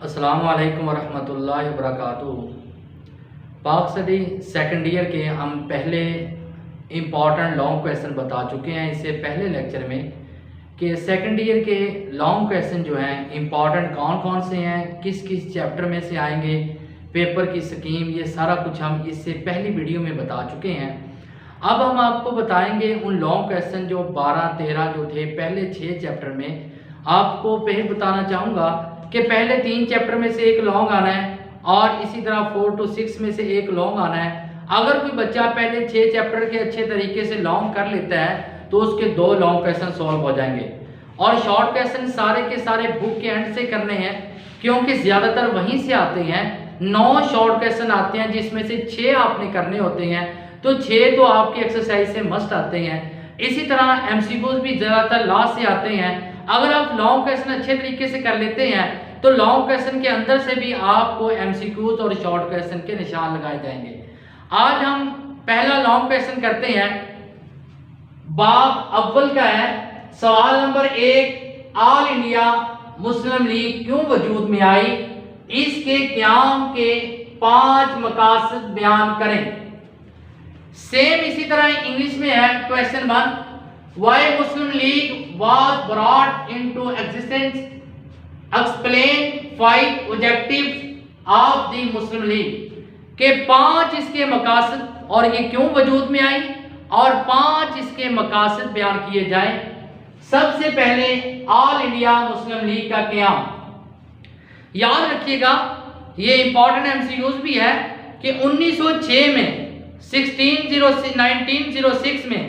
अस्सलामु अलैकुम वरहमतुल्लाहि वबरकातुहू। पाक स्टडी सेकंड ईयर के हम पहले इम्पॉर्टेंट लॉन्ग क्वेश्चन बता चुके हैं इससे पहले लेक्चर में कि सेकंड ईयर के लॉन्ग क्वेश्चन जो हैं इम्पॉर्टेंट कौन कौन से हैं, किस किस चैप्टर में से आएंगे, पेपर की स्कीम, ये सारा कुछ हम इससे पहली वीडियो में बता चुके हैं। अब हम आपको बताएंगे उन लॉन्ग क्वेश्चन जो 12-13 जो थे पहले 6 चैप्टर में। आपको पहले बताना चाहूँगा कि पहले 3 चैप्टर में से एक लॉन्ग आना है और इसी तरह 4 to 6 में से एक लॉन्ग आना है। अगर कोई बच्चा पहले 6 चैप्टर के अच्छे तरीके से लॉन्ग कर लेता है तो उसके 2 लॉन्ग क्वेश्चन सॉल्व हो जाएंगे। और शॉर्ट क्वेश्चन सारे के सारे बुक के एंड से करने हैं क्योंकि ज़्यादातर वहीं से आते हैं। 9 शॉर्ट क्वेश्चन आते हैं जिसमें से 6 आपने करने होते हैं, तो 6 तो आपकी एक्सरसाइज से मस्ट आते हैं। इसी तरह एमसीक्यूज भी ज़्यादातर लास्ट से आते हैं। अगर आप लॉन्ग क्वेश्चन अच्छे तरीके से कर लेते हैं तो लॉन्ग क्वेश्चन के अंदर से भी आपको एमसीक्यूज और शॉर्ट क्वेश्चन के निशान लगाए जाएंगे। आज हम पहला लॉन्ग क्वेश्चन करते हैं। बाब अव्वल का है, सवाल number 1, all India Muslim league क्यों वजूद में आई, इसके क़याम के 5 मकासद बयान करें। सेम इसी तरह इंग्लिश में है question 1, why Muslim league was brought into existence, explain 5 objectives of the Muslim league के 5 इसके मकासद और ये क्यों वजूद में आई और 5 इसके मकासद बयान किए जाएं। सबसे पहले ऑल इंडिया मुस्लिम लीग का क़याम। याद रखिएगा ये इंपॉर्टेंट एमसीक्यूज भी है कि 1906 में 1906 में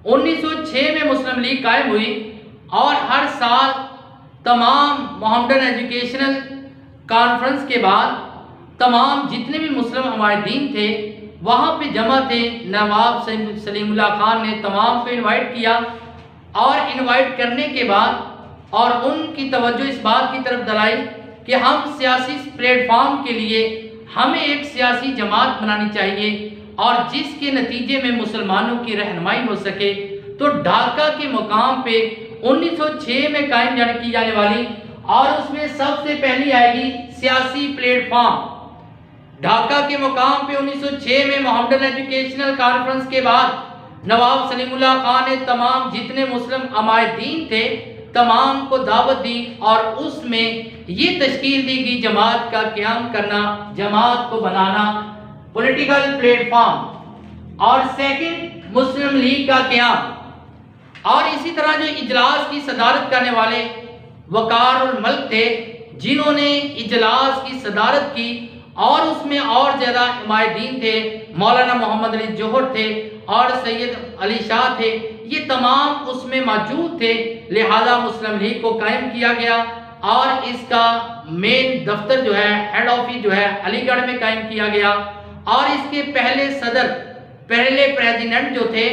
1906 में मुस्लिम लीग कायम हुई और हर साल तमाम मोहम्मदन एजुकेशनल कॉन्फ्रेंस के बाद तमाम जितने भी मुस्लिम हमायदीन थे वहाँ पे जमा थे। नवाब सलीमुल्लाह खान ने तमाम को इनवाइट किया और इनवाइट करने के बाद और उनकी तवज्जो इस बात की तरफ दिलाई कि हम सियासी प्लेटफॉर्म के लिए हमें एक सियासी जमात बनानी चाहिए और जिसके नतीजे में मुसलमानों की रहनुमाई हो सके। तो ढाका के मुकाम पे 1906 में कायम की जाने वाली और उसमें सबसे पहली आएगी सियासी प्लेटफॉर्म। ढाका के मुकाम पे 1906 में मोहम्मदन एजुकेशनल कॉन्फ्रेंस के बाद नवाब सलीमुल्लाह खान ने तमाम जितने मुस्लिम अमायदीन थे तमाम को दावत दी और उसमें ये तश्कील दी गई जमात का क़याम करना, जमात को बनाना, पॉलिटिकल प्लेटफॉर्म। और सेकंड मुस्लिम लीग का क़याम। और इसी तरह जो इजलास की सदारत करने वाले वकार उल मल्क थे जिन्होंने इजलास की सदारत की और उसमें और ज़्यादा हिमायतीन थे, मौलाना मोहम्मद अली जौहर थे और सैयद अली शाह थे, ये तमाम उसमें मौजूद थे। लिहाजा मुस्लिम लीग को कायम किया गया और इसका मेन दफ्तर जो है, हेड ऑफिस जो है अलीगढ़ में कायम किया गया और इसके पहले सदर, पहले प्रेसिडेंट जो थे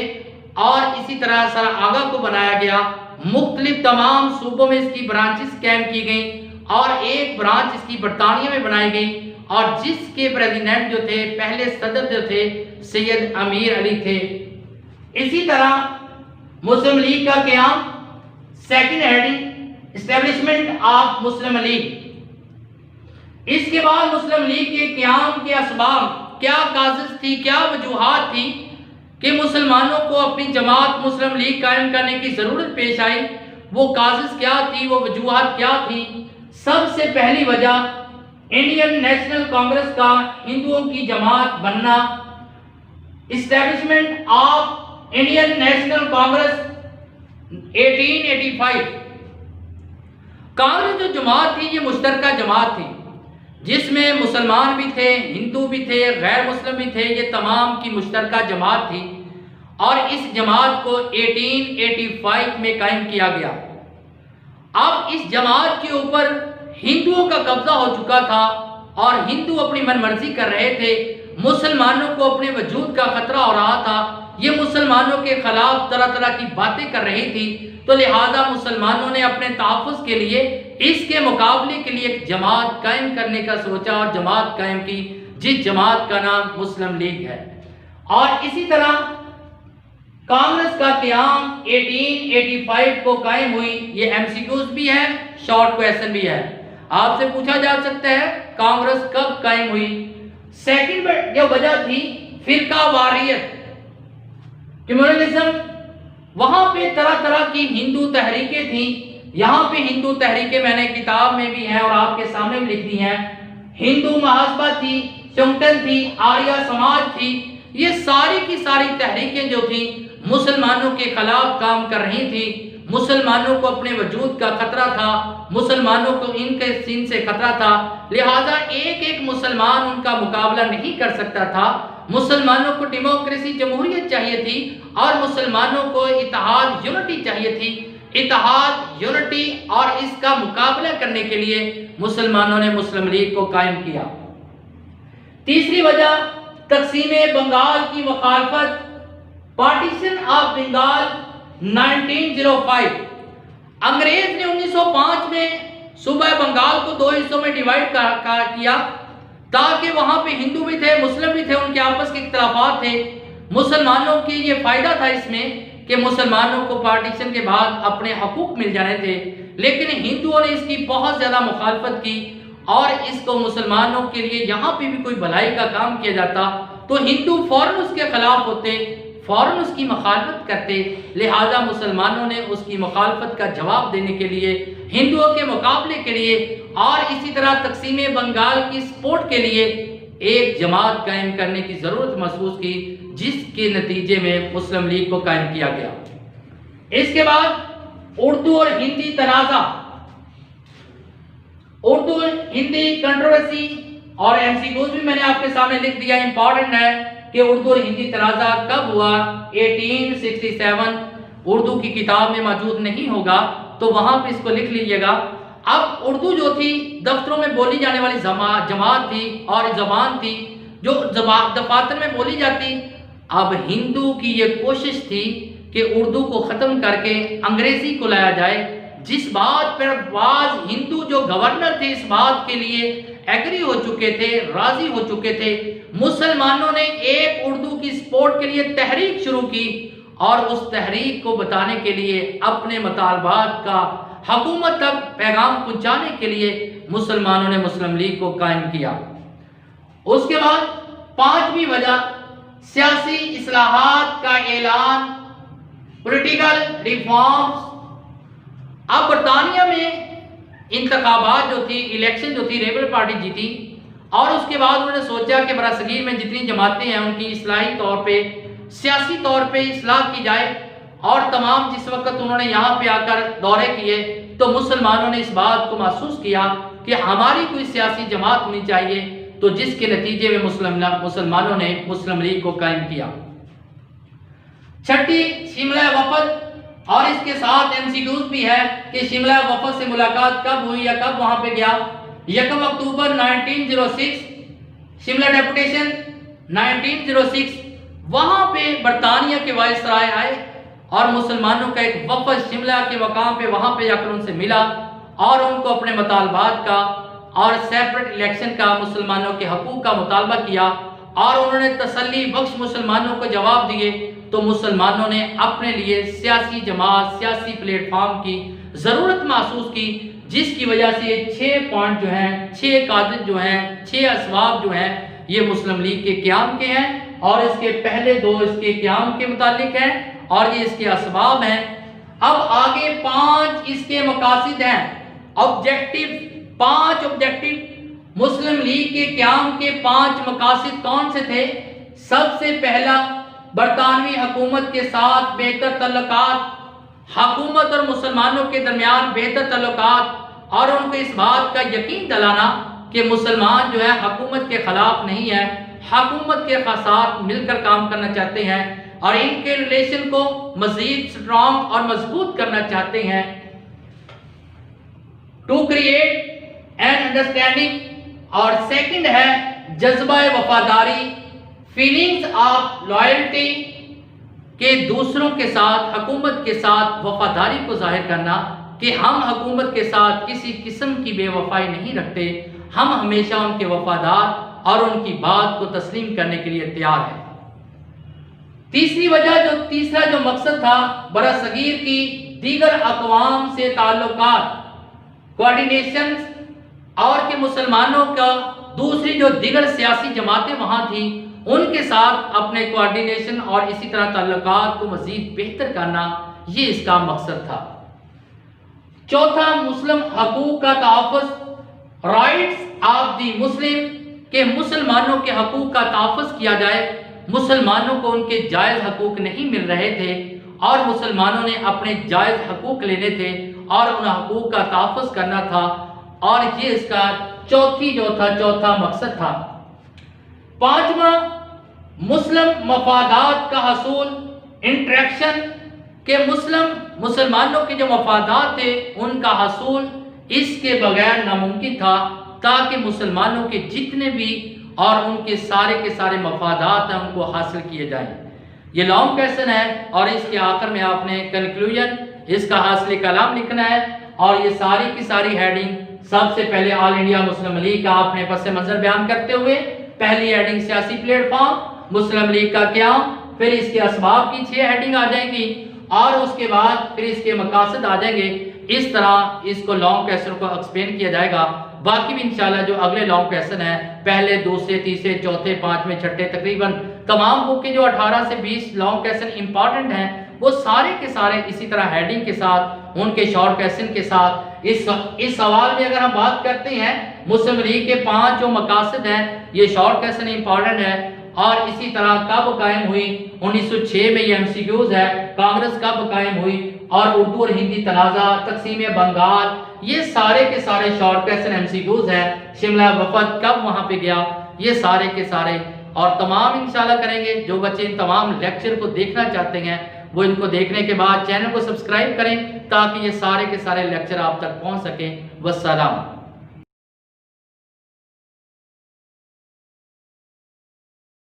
और इसी तरह सर आगा को बनाया गया। मुख्तलिफ तमाम सूबों में इसकी ब्रांचेस कायम की गई और एक ब्रांच इसकी बरतानिया में बनाई गई और जिसके प्रेसिडेंट जो थे, पहले सदर जो थे, सैयद अमीर अली थे। इसी तरह मुस्लिम लीग का क़याम। Second heading establishment of Muslim League. इसके बाद मुस्लिम लीग के क़याम के असबाब क्या काज़िज़ थी, क्या वजूहात थी कि मुसलमानों को अपनी जमात मुस्लिम लीग कायम करने की ज़रूरत पेश आई। वो काज़िज़ क्या थी, वो वजूहात क्या थी। सबसे पहली वजह इंडियन नेशनल कांग्रेस का हिंदुओं की जमात बनना, establishment of Indian national Congress 1885। Congress जो जमात थी ये मुश्तरका जमात थी जिसमें मुसलमान भी थे, हिंदू भी थे, गैर मुस्लिम भी थे, ये तमाम की मुश्तरका जमात थी और इस जमात को 1885 में कायम किया गया। अब इस जमात के ऊपर हिंदुओं का कब्जा हो चुका था और हिंदू अपनी मनमर्जी कर रहे थे। मुसलमानों को अपने वजूद का खतरा हो रहा था, ये मुसलमानों के खिलाफ तरह तरह की बातें कर रही थी। तो लिहाजा मुसलमानों ने अपने तहफ़्फ़ुज़ के लिए, इसके मुकाबले के लिए एक जमात कायम करने का सोचा और जमात कायम की जिस जमात का नाम मुस्लिम लीग है। और इसी तरह कांग्रेस का क़याम 1885 को कायम हुई। ये एमसीक्यूज भी है, शॉर्ट क्वेश्चन भी है। आपसे पूछा जा सकता है कांग्रेस कब कायम हुई। सेकंड जो वजह थी फिरका वारियत, कम्युनलिज्म। वहां पे तरह तरह की हिंदू तहरीकें थी। यहाँ पे हिंदू तहरीकें मैंने किताब में भी हैं और आपके सामने भी लिख दी हैं। हिंदू महासभा थी, चुंगटन थी, आर्य समाज थी। ये सारी की सारी तहरीकें जो थी मुसलमानों के खिलाफ काम कर रही थी। मुसलमानों को अपने वजूद का खतरा था, मुसलमानों को इनके सीन से खतरा था, लिहाजा एक एक मुसलमान उनका मुकाबला नहीं कर सकता था। मुसलमानों को डेमोक्रेसी जमहूरियत चाहिए थी और मुसलमानों को इत्तेहाद यूनिटी चाहिए थी। इत्तेहाद यूनिटी और इसका मुकाबला करने के लिए मुसलमानों ने मुस्लिम लीग को कायम किया। तीसरी वजह तकसीम बंगाल की मुखालफत, पार्टीशन ऑफ बंगाल 1905। अंग्रेज ने 1905 में सूबा बंगाल को दो हिस्सों में डिवाइड किया ताकि वहां पे हिंदू भी थे, मुस्लिम भी थे, उनके आपस के इख्तिलाफात थे। मुसलमानों की ये फायदा था इसमें कि मुसलमानों को पार्टीशन के बाद अपने हकूक मिल जाने थे, लेकिन हिंदुओं ने इसकी बहुत ज़्यादा मुखालफत की और इसको मुसलमानों के लिए यहाँ पे भी कोई भलाई का काम किया जाता तो हिंदू फौरन उसके खिलाफ होते, फौरन उसकी मुखालफत करते। लिहाजा मुसलमानों ने उसकी मुखालफत का जवाब देने के लिए, हिंदुओं के मुकाबले के लिए और इसी तरह तकसीम बंगाल की सपोर्ट के लिए एक जमात कायम करने की ज़रूरत महसूस की, जिसके नतीजे में मुस्लिम लीग को कायम किया गया। इसके बाद उर्दू और हिंदी तनाज़ा, उर्दू हिंदी कंट्रोवर्सी और एमसीक्यूज भी मैंने आपके सामने लिख दिया। इंपॉर्टेंट है कि उर्दू और हिंदी तनाज़ा कब हुआ, 1867। उर्दू की किताब में मौजूद नहीं होगा तो वहां पे इसको लिख लीजिएगा। अब उर्दू जो थी दफ्तरों में बोली जाने वाली जमात थी और जबान थी जो दफातर में बोली जाती। अब हिंदू की ये कोशिश थी कि उर्दू को ख़त्म करके अंग्रेज़ी को लाया जाए, जिस बात पर बाज हिंदू जो गवर्नर थे इस बात के लिए एग्री हो चुके थे, राजी हो चुके थे। मुसलमानों ने एक उर्दू की सपोर्ट के लिए तहरीक शुरू की और उस तहरीक को बताने के लिए, अपने मुतालबात का हुकूमत तक पैगाम पहुंचाने के लिए मुसलमानों ने मुस्लिम लीग को कायम किया। उसके बाद पांचवी वजह सियासी इस्लाहात का ऐलान, पॉलिटिकल रिफॉर्म्स। अब बरतानिया में इंतखाबात जो थी, इलेक्शन जो थी, लेबर पार्टी जीती और उसके बाद उन्होंने सोचा कि बरासगीर में जितनी जमातें हैं उनकी इस्लाही तौर पे, सियासी तौर पे इस्लाह की जाए। और तमाम जिस वक्त उन्होंने यहाँ पे आकर दौरे किए तो मुसलमानों ने इस बात को महसूस किया कि हमारी कोई सियासी जमात होनी चाहिए, तो जिसके नतीजे में मुसलमानों ने मुस्लिम लीग को कायम किया। छठी शिमला वफद, और इसके साथ एमसीक्यूज भी है कि शिमला वफद से मुलाकात कब हुई या कब वहां पे गया। 1 अक्टूबर 1906 शिमला डेपुटेशन 1906, वहां पे बरतानिया के वायसराय आए और मुसलमानों का एक वफद शिमला के मकाम पे वहां पे जाकर उनसे मिला और उनको अपने मुतालबात का और सेपरेट इलेक्शन का, मुसलमानों के हकूक का मुतालबा किया और उन्होंने तसल्ली बख्श मुसलमानों को जवाब दिए। तो मुसलमानों ने अपने लिए सियासी जमात, सियासी प्लेटफॉर्म की ज़रूरत महसूस की, जिसकी वजह से 6 पॉइंट जो हैं, 6 कादिर जो हैं, 6 असबाब जो हैं, ये मुस्लिम लीग के क़याम के हैं और इसके पहले 2 इसके क़याम के मुतालिक हैं और ये इसके असबाब हैं। अब आगे 5 इसके मकासिद हैं, ऑब्जेक्टिव। 5 ऑब्जेक्टिव मुस्लिम लीग के क़याम के 5 मकासिद कौन से थे? सबसे पहला, बरतानवी हुकूमत के साथ बेहतर तल्लुकात, हुकूमत और मुसलमानों के दरमियान बेहतर तल्लुकात और उनको इस बात का यकीन दिलाना कि मुसलमान जो है हुकूमत के ख़िलाफ़ नहीं है, हुकूमत के साथ मिलकर काम करना चाहते हैं और इनके रिलेशन को मज़ीद स्ट्रॉन्ग और मजबूत करना चाहते हैं। टू क्रिएट एन अंडरस्टैंडिंग, और सेकंड है जज्बा वफादारी, फीलिंग्स ऑफ लॉयल्टी, के दूसरों के साथ, हुकूमत के साथ वफादारी को जाहिर करना कि हम हुकूमत के साथ किसी किस्म की बेवफाई नहीं रखते, हम हमेशा उनके वफादार और उनकी बात को तस्लीम करने के लिए तैयार हैं। तीसरा जो मकसद था, बरासगीर की दीगर अक़वाम से ताल्लुकात, कोऑर्डिनेशन और कि मुसलमानों का दूसरी जो दिगर सियासी जमातें वहाँ थी उनके साथ अपने कोऑर्डिनेशन और इसी तरह ताल्लुकात को मज़ीद बेहतर करना, ये इसका मकसद था। चौथा, मुस्लिम हकूक़ का तहफ़्फ़ुज़, राइट्स ऑफ दी मुस्लिम, के मुसलमानों के हकूक़ का तहफ़्फ़ुज़ किया जाए। मुसलमानों को उनके जायज़ हकूक़ नहीं मिल रहे थे और मुसलमानों ने अपने जायज़ हकूक़ लेने थे और उन हकूक़ का तहफ़्फ़ुज़ करना था, और ये इसका चौथा मकसद था। पांचवा, मुस्लिम मफादात का हसूल, इंटरेक्शन, के मुसलमानों के जो मफादात थे उनका हसूल इसके बगैर नामुमकिन था, ताकि मुसलमानों के जितने भी और उनके सारे के सारे मफादात हैं उनको हासिल किए जाएं। ये लॉन्ग क्वेश्चन है और इसके आखिर में आपने कंक्लूजन, इसका हासिल कलाम लिखना है, और ये सारी की सारी हेडिंग सबसे पहले ऑल इंडिया मुस्लिम लीग का आपने पस मंजर बयान करते हुए पहली हेडिंग सियासी प्लेटफॉर्म, मुस्लिम लीग का क्या, फिर इसके असबाब की 6 हेडिंग आ जाएंगी और उसके बाद फिर इसके मकासद आ जाएंगे। इस तरह इसको लॉन्ग क्वेश्चन को एक्सप्लेन किया जाएगा। बाकी भी इंशाल्लाह जो अगले लॉन्ग क्वेश्चन है, पहले, दूसरे, तीसरे, चौथे, पांचवें, छठे, तकरीबन तमाम बुक के जो 18 से 20 लॉन्ग क्वेश्चन इंपॉर्टेंट हैं वो सारे के सारे इसी तरह हेडिंग के साथ, उनके शॉर्ट क्वेश्चन के साथ। इस सवाल में अगर हम बात करते हैं मुस्लिम लीग के 5 जो मकासद हैं, ये शॉर्ट क्वेश्चन इंपॉर्टेंट है। और इसी तरह कब कायम हुई, 1906 में ये एमसीक्यूज है। कांग्रेस कब कायम हुई और उर्दू और हिंदी तनाज़ा, तकसीम बंगाल, ये सारे के सारे शॉर्ट क्वेश्चन एमसीक्यूज है। शिमला वफद कब वहां पे गया, ये सारे के सारे और तमाम इंशाल्लाह करेंगे। जो बच्चे इन तमाम लेक्चर को देखना चाहते हैं वो इनको देखने के बाद चैनल को सब्सक्राइब करें ताकि ये सारे के सारे लेक्चर आप तक पहुंच सकें। वस्सलाम।